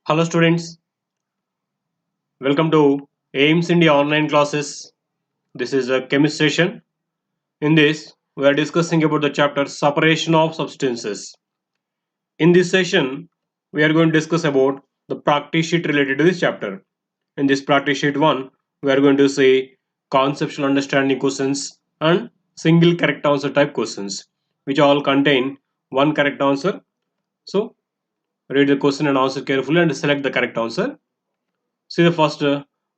Hello students, welcome to AIMS India online classes. This is a chemistry session. In this, we are discussing about the chapter separation of substances. In this session, we are going to discuss about the practice sheet related to this chapter. In this practice sheet 1, we are going to see conceptual understanding questions and single correct answer type questions, which all contain one correct answer. So, read the question and answer carefully and select the correct answer. See the first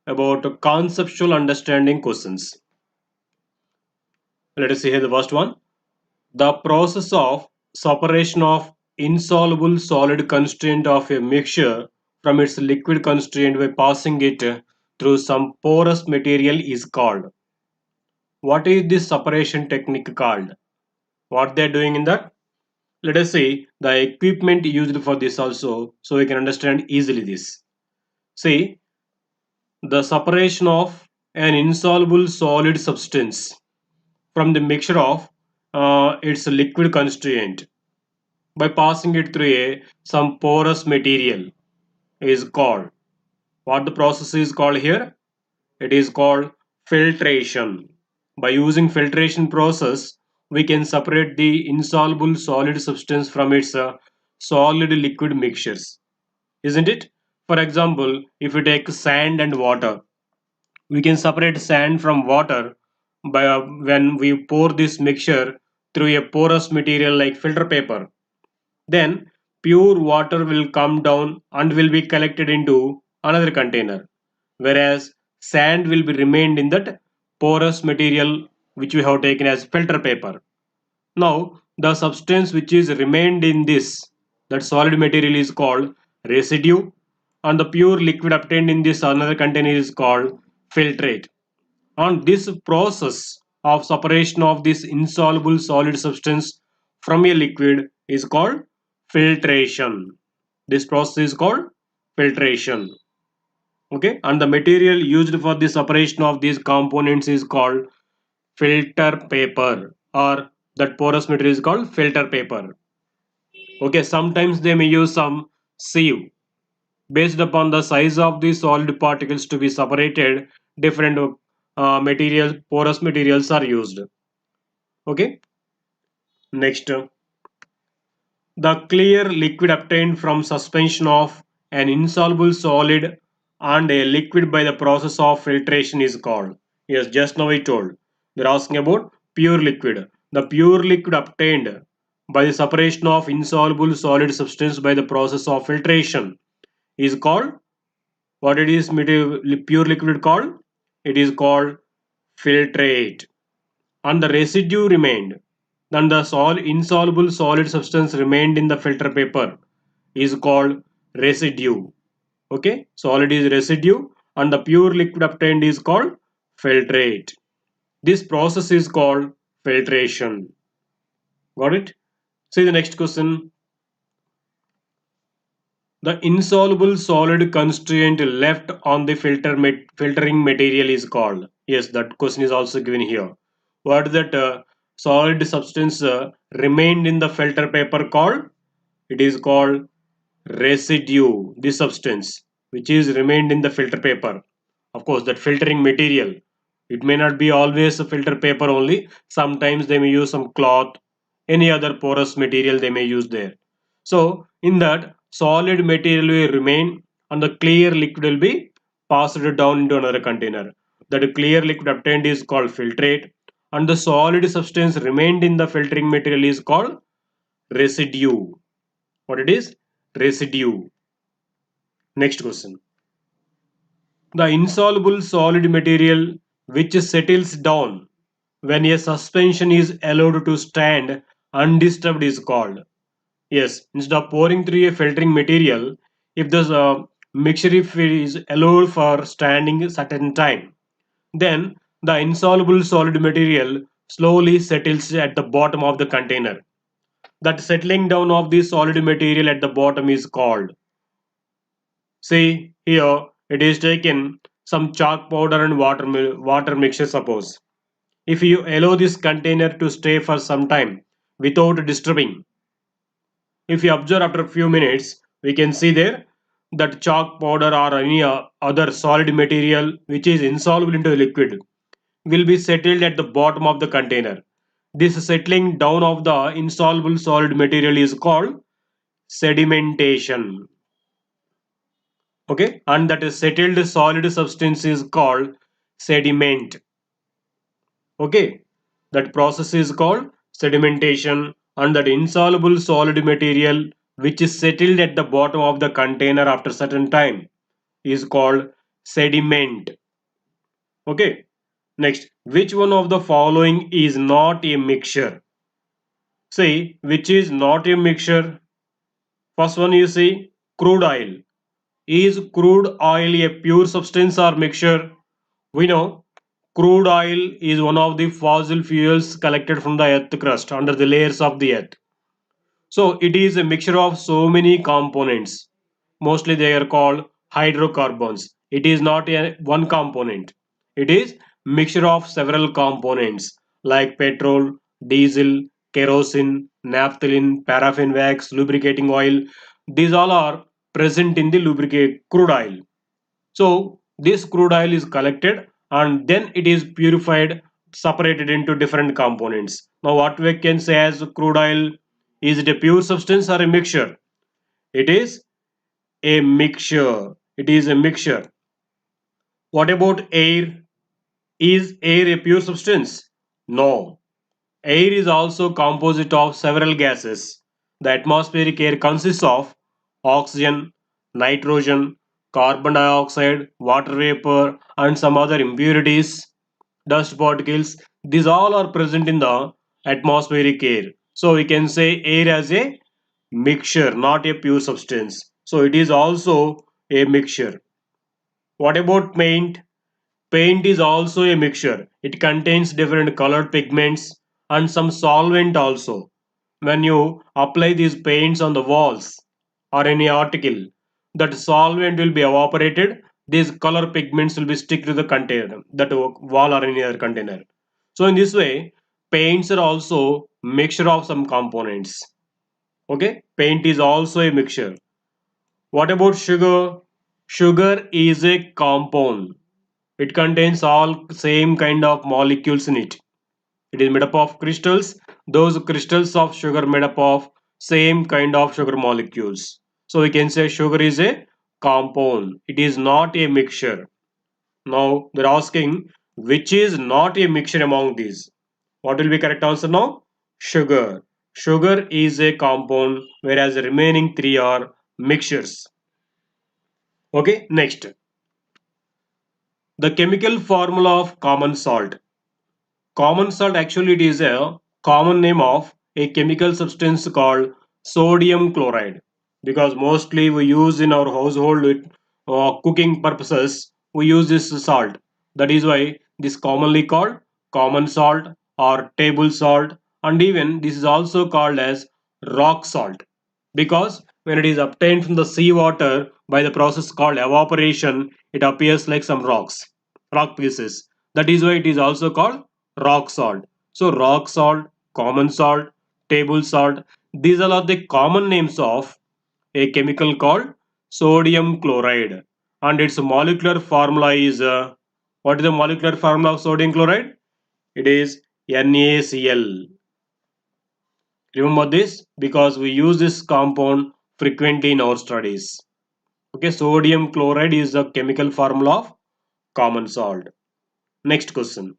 about conceptual understanding questions. Let us see here the first one. The process of separation of insoluble solid constraint of a mixture from its liquid constraint by passing it through some porous material is called. What is this separation technique called? What they are doing in that? Let us see the equipment used for this also so we can understand easily this. See, the separation of an insoluble solid substance from the mixture of its liquid constituent by passing it through some porous material is called. What the process is called here? It is called filtration. By using filtration process, we can separate the insoluble solid substance from its solid liquid mixtures, isn't it? For example, if we take sand and water, we can separate sand from water by when we pour this mixture through a porous material like filter paper. Then pure water will come down and will be collected into another container, whereas sand will be remained in that porous material which we have taken as filter paper. Now the substance which is remained in this, that solid material, is called residue, and the pure liquid obtained in this another container is called filtrate. On this process of separation of this insoluble solid substance from a liquid is called filtration. This process is called filtration. Okay, and the material used for the separation of these components is called filter paper, or that porous material is called filter paper. Okay, sometimes they may use some sieve. Based upon the size of the solid particles to be separated, different materials, porous materials are used. Okay, next, the clear liquid obtained from suspension of an insoluble solid and a liquid by the process of filtration is called. Yes, just now I told. They're asking about pure liquid. The pure liquid obtained by the separation of insoluble solid substance by the process of filtration is called, what it is pure liquid called? It is called filtrate. And the residue remained, then the insoluble solid substance remained in the filter paper is called residue. Okay, solid is residue and the pure liquid obtained is called filtrate. This process is called filtration. Got it? See the next question. The insoluble solid constituent left on the filtering material is called. Yes, that question is also given here. What is that solid substance remained in the filter paper called? It is called residue. This substance which is remained in the filter paper. Of course, that filtering material. It may not be always a filter paper only. Sometimes they may use some cloth, any other porous material they may use there. So in that, solid material will remain and the clear liquid will be passed down into another container. That clear liquid obtained is called filtrate, and the solid substance remained in the filtering material is called residue. What it is? Residue. Next question. The insoluble solid material which settles down when a suspension is allowed to stand undisturbed is called. Yes, instead of pouring through a filtering material, if the mixture if it is allowed for standing a certain time, then the insoluble solid material slowly settles at the bottom of the container. That settling down of the solid material at the bottom is called. See here, it is taken some chalk powder and water mixture. Suppose if you allow this container to stay for some time without disturbing, if you observe after a few minutes, we can see there that chalk powder or any other solid material which is insoluble into a liquid will be settled at the bottom of the container. This settling down of the insoluble solid material is called sedimentation. Okay, and that is settled solid substance is called sediment. Okay, that process is called sedimentation, and that insoluble solid material which is settled at the bottom of the container after certain time is called sediment. Okay, next, which one of the following is not a mixture? See, which is not a mixture? First one you see, crude oil. Is crude oil a pure substance or mixture? We know crude oil is one of the fossil fuels collected from the earth crust under the layers of the earth. So it is a mixture of so many components. Mostly they are called hydrocarbons. It is not a one component. It is mixture of several components like petrol, diesel, kerosene, naphthalene, paraffin wax, lubricating oil. These all are present in the lubricate crude oil. So this crude oil is collected and then it is purified, separated into different components. Now what we can say as crude oil, is it a pure substance or a mixture? It is a mixture. It is a mixture. What about air? Is air a pure substance? No. Air is also composite of several gases. The atmospheric air consists of oxygen, nitrogen, carbon dioxide, water vapor, and some other impurities, dust particles. These all are present in the atmospheric air. So we can say air as a mixture, not a pure substance. So it is also a mixture. What about paint? Paint is also a mixture. It contains different colored pigments and some solvent also. When you apply these paints on the walls or any article, that solvent will be evaporated. These color pigments will be stick to the container, that wall or any other container. So in this way, paints are also mixture of some components. Okay, paint is also a mixture. What about sugar? Sugar is a compound. It contains all same kind of molecules in it. It is made up of crystals. Those crystals of sugar made up of same kind of sugar molecules. So we can say sugar is a compound. It is not a mixture. Now they're asking which is not a mixture among these. What will be correct answer now? Sugar. Sugar is a compound, whereas the remaining three are mixtures. Okay, next. The chemical formula of common salt. Common salt actually it is a common name of a chemical substance called sodium chloride, because mostly we use in our household with cooking purposes we use this salt. That is why this commonly called common salt or table salt, and even this is also called as rock salt, because when it is obtained from the seawater by the process called evaporation, it appears like some rock pieces. That is why it is also called rock salt. So rock salt, common salt, table salt, these all are the common names of a chemical called sodium chloride, and its molecular formula is what is the molecular formula of sodium chloride? It is NaCl. Remember this because we use this compound frequently in our studies. Okay, sodium chloride is the chemical formula of common salt. Next question.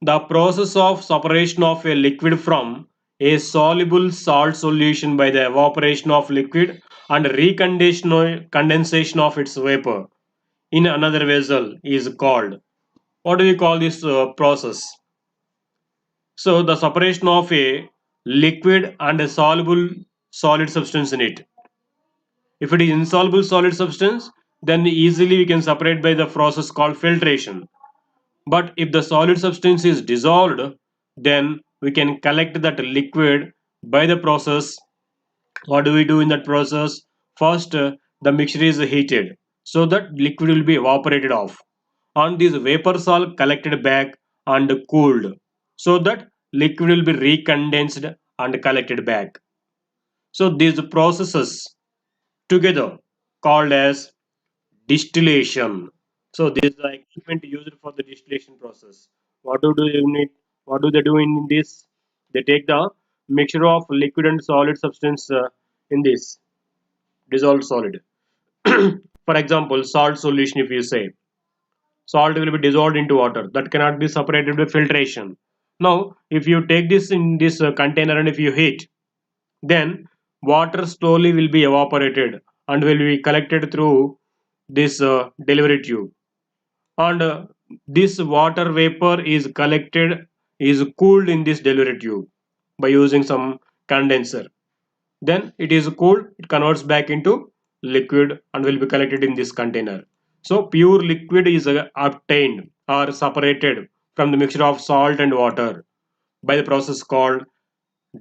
The process of separation of a liquid from a soluble salt solution by the evaporation of liquid and condensation of its vapor in another vessel is called. What do we call this process? So the separation of a liquid and a soluble solid substance in it. If it is insoluble solid substance, then easily we can separate by the process called filtration. But if the solid substance is dissolved, then we can collect that liquid by the process. What do we do in that process? First, the mixture is heated so that liquid will be evaporated off, and these vapors are collected back and cooled so that liquid will be recondensed and collected back. So these processes together called as distillation. So this is the equipment used for the distillation process. What do they do in this? They take the mixture of liquid and solid substance in this dissolved solid. For example, salt solution. If you say salt will be dissolved into water, that cannot be separated by filtration. Now, if you take this in this container and if you heat, then water slowly will be evaporated and will be collected through this delivery tube. And this water vapor is collected, is cooled in this delivery tube by using some condenser. Then it is cooled, it converts back into liquid and will be collected in this container. So pure liquid is obtained or separated from the mixture of salt and water by the process called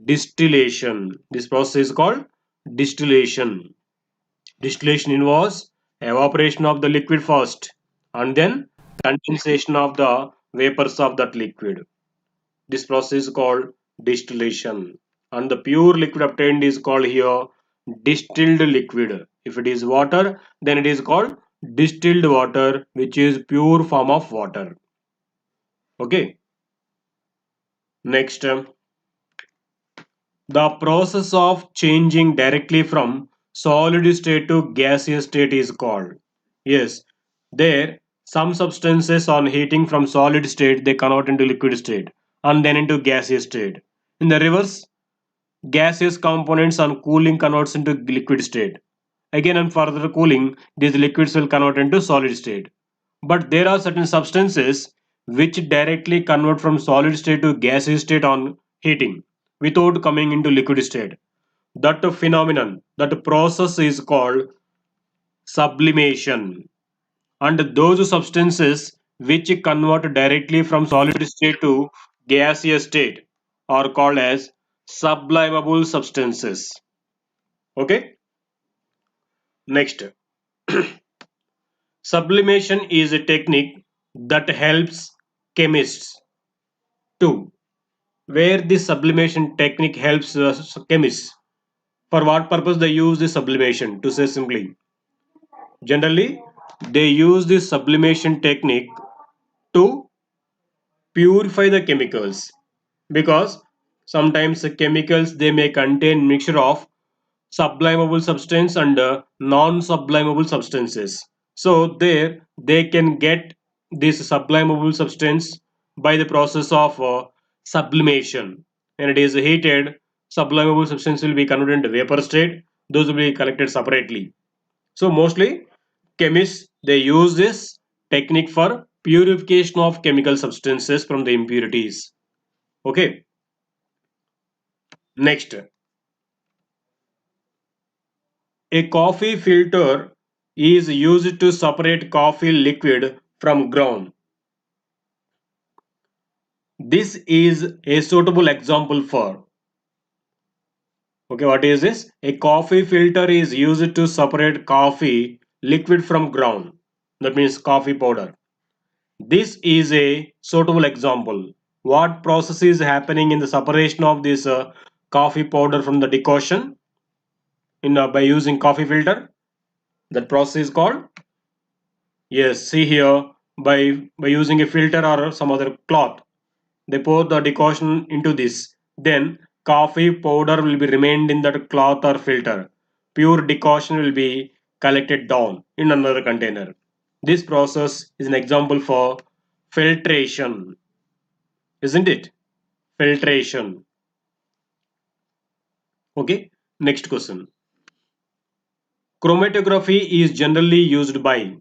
distillation. This process is called distillation. Distillation involves evaporation of the liquid first and then condensation of the vapors of that liquid. This process is called distillation. And the pure liquid obtained is called here distilled liquid. If it is water, then it is called distilled water, which is pure form of water. Okay. Next, the process of changing directly from solid state to gaseous state is called. Yes, there some substances on heating from solid state they convert into liquid state and then into gaseous state. In the reverse, gaseous components on cooling converts into liquid state. Again on further cooling, these liquids will convert into solid state. But there are certain substances which directly convert from solid state to gaseous state on heating without coming into liquid state. That phenomenon, that process is called sublimation. And those substances which convert directly from solid state to gaseous state are called as sublimable substances. Okay, next, sublimation is a technique that helps chemists to where this sublimation technique helps chemists. For what purpose they use this sublimation? To say simply, generally they use this sublimation technique to purify the chemicals, because sometimes the chemicals they may contain mixture of sublimable substance and non-sublimable substances. So there they can get this sublimable substance by the process of sublimation. When it is heated, sublimable substance will be converted into vapor state. Those will be collected separately. So mostly chemists they use this technique for purification of chemical substances from the impurities. Okay, next, a coffee filter is used to separate coffee liquid from ground. This is a suitable example for. Okay, what is this? A coffee filter is used to separate coffee liquid from ground. That means coffee powder. This is a suitable example. What process is happening in the separation of this coffee powder from the decoction in by using coffee filter? That process is called, yes, see here, by using a filter or some other cloth, they pour the decoction into this. Then coffee powder will be remained in that cloth or filter. Pure decoction will be collected down in another container. This process is an example for filtration, isn't it? Filtration. Okay. Next question. Chromatography is generally used by.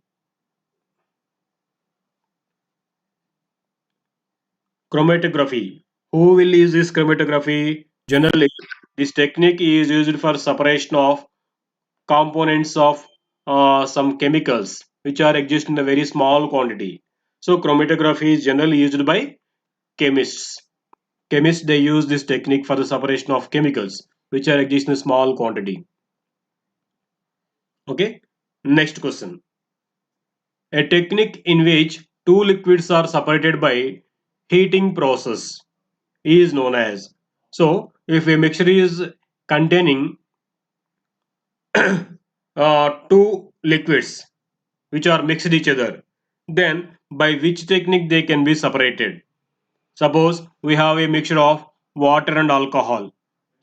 Chromatography. Who will use this chromatography? Generally, this technique is used for separation of components of some chemicals which are exist in a very small quantity. So chromatography is generally used by chemists. Chemists they use this technique for the separation of chemicals which are exist in a small quantity. Okay. Next question. A technique in which two liquids are separated by heating process is known as. So if a mixture is containing two liquids which are mixed each other, then by which technique they can be separated? Suppose we have a mixture of water and alcohol.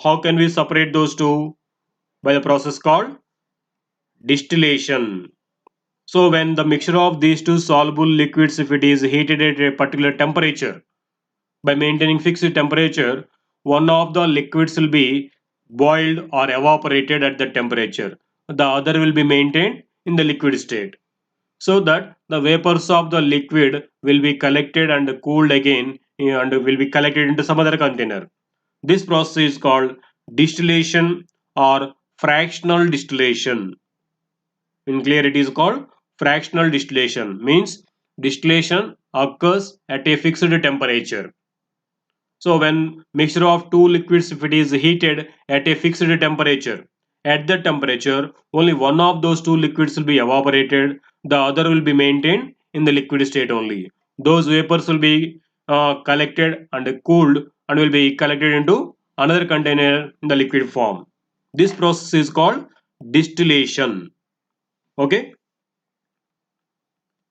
How can we separate those two? By the process called distillation. So when the mixture of these two soluble liquids, if it is heated at a particular temperature, by maintaining fixed temperature, one of the liquids will be boiled or evaporated at the temperature. The other will be maintained in the liquid state, so that the vapors of the liquid will be collected and cooled again and will be collected into some other container. This process is called distillation or fractional distillation. In clear, it is called fractional distillation. Means distillation occurs at a fixed temperature. So when mixture of two liquids, if it is heated at a fixed temperature, at that temperature only one of those two liquids will be evaporated, the other will be maintained in the liquid state only. Those vapors will be collected and cooled and will be collected into another container in the liquid form. This process is called distillation. Okay.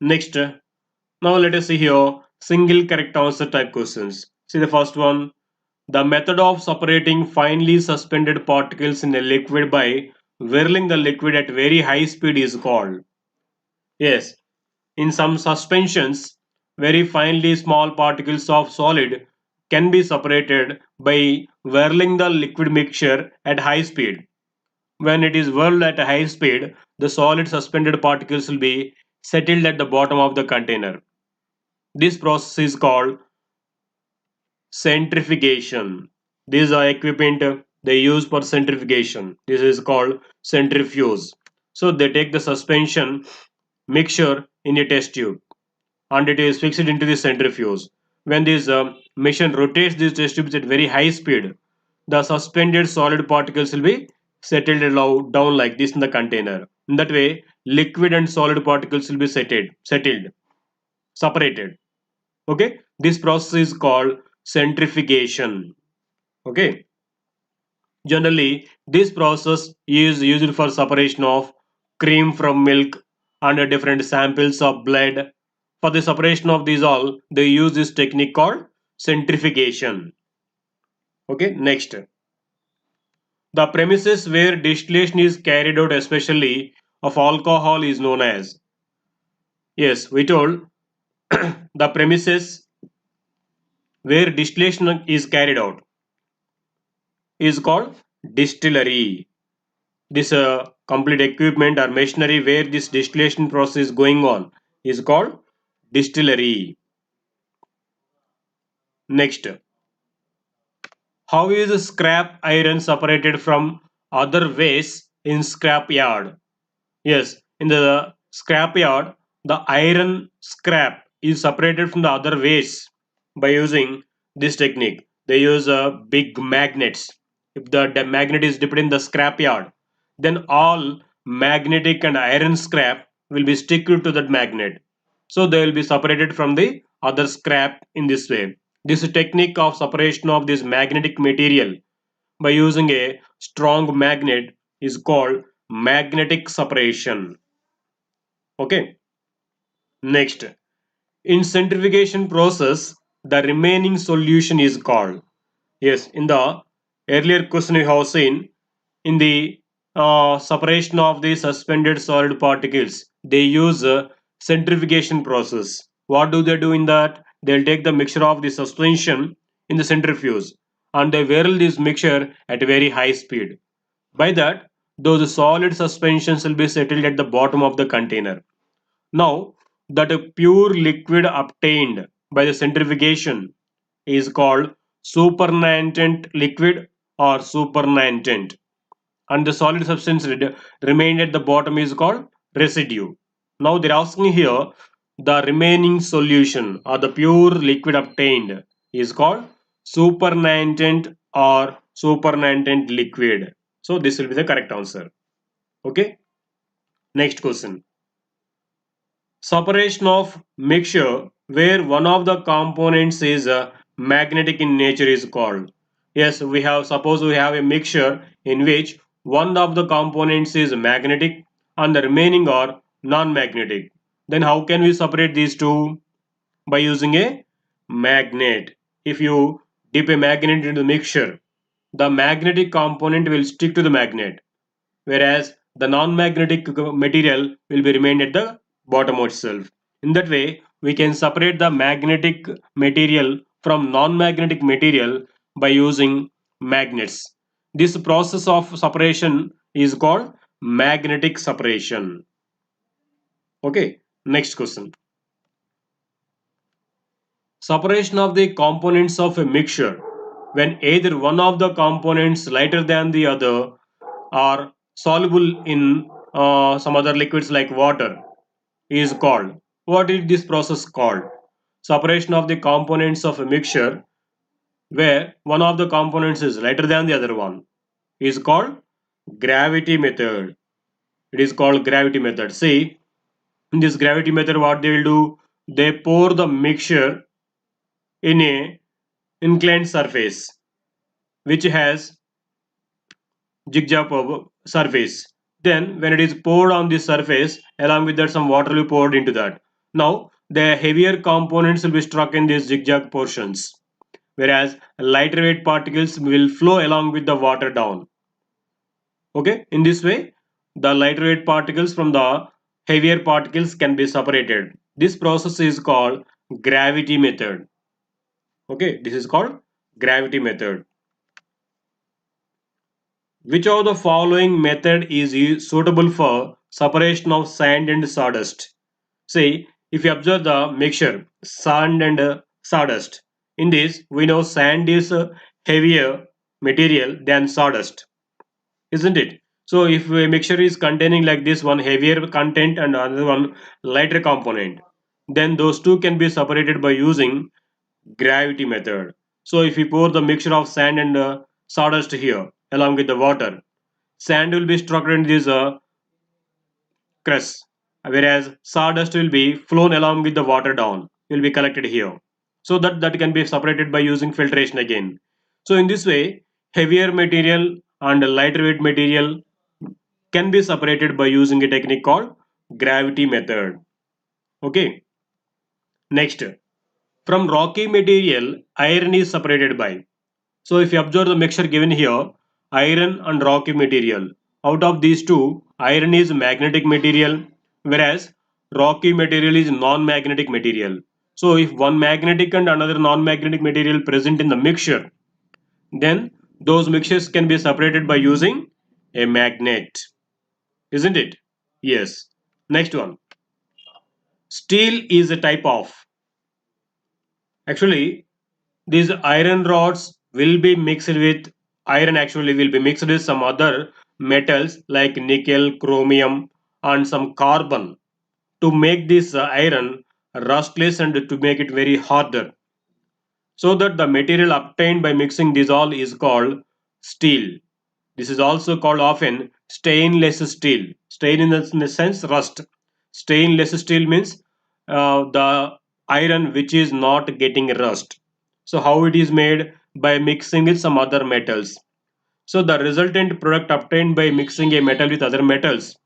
Next, now let us see here single correct answer type questions. See the first one. The method of separating finely suspended particles in a liquid by whirling the liquid at very high speed is called. Yes, in some suspensions, very finely small particles of solid can be separated by whirling the liquid mixture at high speed. When it is whirled at a high speed, the solid suspended particles will be settled at the bottom of the container. This process is called centrifugation. These are equipment they use for centrifugation. This is called centrifuge. So they take the suspension mixture in a test tube and it is fixed into the centrifuge. When this machine rotates these test tubes at very high speed, the suspended solid particles will be settled down like this in the container. In that way, liquid and solid particles will be separated. Okay, this process is called centrifugation. Okay, generally this process is used for separation of cream from milk and different samples of blood. For the separation of these all, they use this technique called centrifugation. Okay, next, the premises where distillation is carried out, especially of alcohol, is known as. Yes, we told the premises where distillation is carried out is called distillery. This complete equipment or machinery where this distillation process is going on is called distillery. Next, how is scrap iron separated from other waste in scrap yard? Yes, in the scrap yard, the iron scrap is separated from the other waste by using this technique. They use big magnets. If the magnet is dipped in the scrap yard, then all magnetic and iron scrap will be stick to that magnet. So they will be separated from the other scrap in this way. This technique of separation of this magnetic material by using a strong magnet is called magnetic separation. Okay, next, in centrifugation process the remaining solution is called. Yes, in the earlier question we have seen, in the separation of the suspended solid particles they use a centrifugation process. What do they do in that? They'll take the mixture of the suspension in the centrifuge and they whirl this mixture at a very high speed. By that, those solid suspensions will be settled at the bottom of the container. Now, that a pure liquid obtained by the centrifugation is called supernatant liquid or supernatant, and the solid substance remained at the bottom is called residue. Now they're asking here the remaining solution or the pure liquid obtained is called supernatant or supernatant liquid. So this will be the correct answer. Okay, next question. Separation of mixture where one of the components is magnetic in nature is called. Yes, we have, suppose we have a mixture in which one of the components is magnetic and the remaining are non-magnetic. Then how can we separate these two? By using a magnet. If you dip a magnet into the mixture, the magnetic component will stick to the magnet, whereas the non-magnetic material will be remained at the bottom itself. In that way, we can separate the magnetic material from non-magnetic material by using magnets. This process of separation is called magnetic separation. Okay, next question. Separation of the components of a mixture when either one of the components lighter than the other are soluble in some other liquids like water is called. What is this process called? Separation of the components of a mixture where one of the components is lighter than the other one is called gravity method. It is called gravity method. See, in this gravity method, what they will do? They pour the mixture in a inclined surface which has zigzag surface. Then when it is poured on this surface, along with that some water will be poured into that. Now the heavier components will be struck in these zigzag portions, whereas lighter weight particles will flow along with the water down. Okay, in this way the lighter weight particles from the heavier particles can be separated. This process is called gravity method. Okay, this is called gravity method. Which of the following method is suitable for separation of sand and sawdust? See, if you observe the mixture, sand and sawdust, in this we know sand is a heavier material than sawdust, isn't it? So if a mixture is containing like this one heavier content and another one lighter component, then those two can be separated by using gravity method. So if we pour the mixture of sand and sawdust here along with the water, sand will be struck in this crust, whereas sawdust will be flown along with the water down, will be collected here. So that can be separated by using filtration again. So in this way, heavier material and lighter weight material can be separated by using a technique called gravity method. Okay, next, from rocky material, iron is separated by. So if you observe the mixture given here, iron and rocky material. Out of these two, iron is magnetic material, whereas rocky material is non-magnetic material. So if one magnetic and another non-magnetic material present in the mixture, then those mixtures can be separated by using a magnet. Isn't it? Yes. Next one. Steel is a type of. Actually, these iron rods will be mixed with iron actually will be mixed with some other metals like nickel, chromium and some carbon to make this iron rustless and to make it very harder. So that the material obtained by mixing these all is called steel. This is also called often stainless steel. Stain in the sense rust. Stainless steel means the iron which is not getting rust. So how it is made? By mixing with some other metals. So the resultant product obtained by mixing a metal with other metals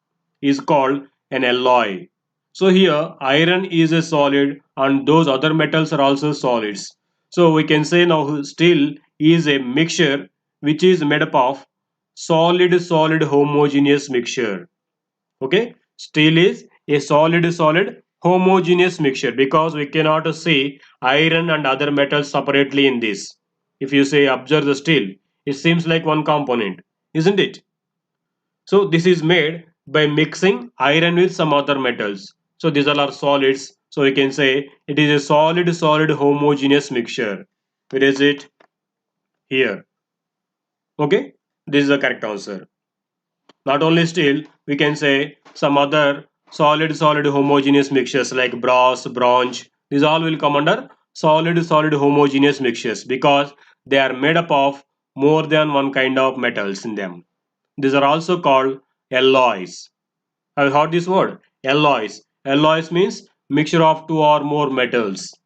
is called an alloy. So here iron is a solid and those other metals are also solids. So we can say now steel is a mixture which is made up of solid homogeneous mixture. Okay, steel is a solid homogeneous mixture because we cannot see iron and other metals separately in this. If you say observe the steel, it seems like one component, isn't it? So this is made by mixing iron with some other metals. So these all are solids. So we can say it is a solid homogeneous mixture. Where is it? Here. Okay, this is the correct answer. Not only steel, we can say some other solid homogeneous mixtures like brass, bronze. These all will come under solid homogeneous mixtures because they are made up of more than one kind of metals in them. These are also called alloys. Have you heard this word? Alloys. Alloys means mixture of two or more metals.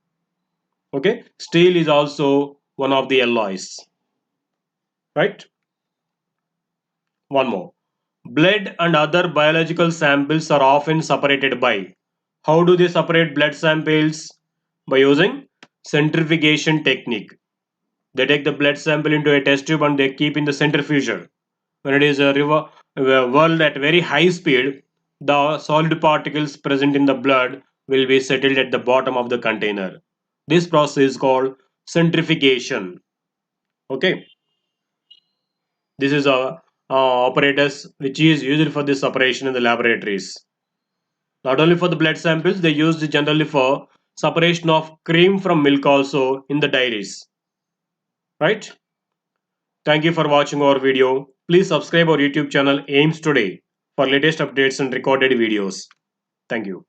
Okay, steel is also one of the alloys. Right? One more. Blood and other biological samples are often separated by. How do they separate blood samples? By using centrifugation technique. They take the blood sample into a test tube and they keep in the centrifuger. When it is whirled at very high speed, the solid particles present in the blood will be settled at the bottom of the container. This process is called centrifugation. Okay, this is a apparatus which is used for this operation in the laboratories. Not only for the blood samples, they use it generally for separation of cream from milk also in the dairies. Right? Thank you for watching our video. Please subscribe our YouTube channel AIMS Today for latest updates and recorded videos. Thank you.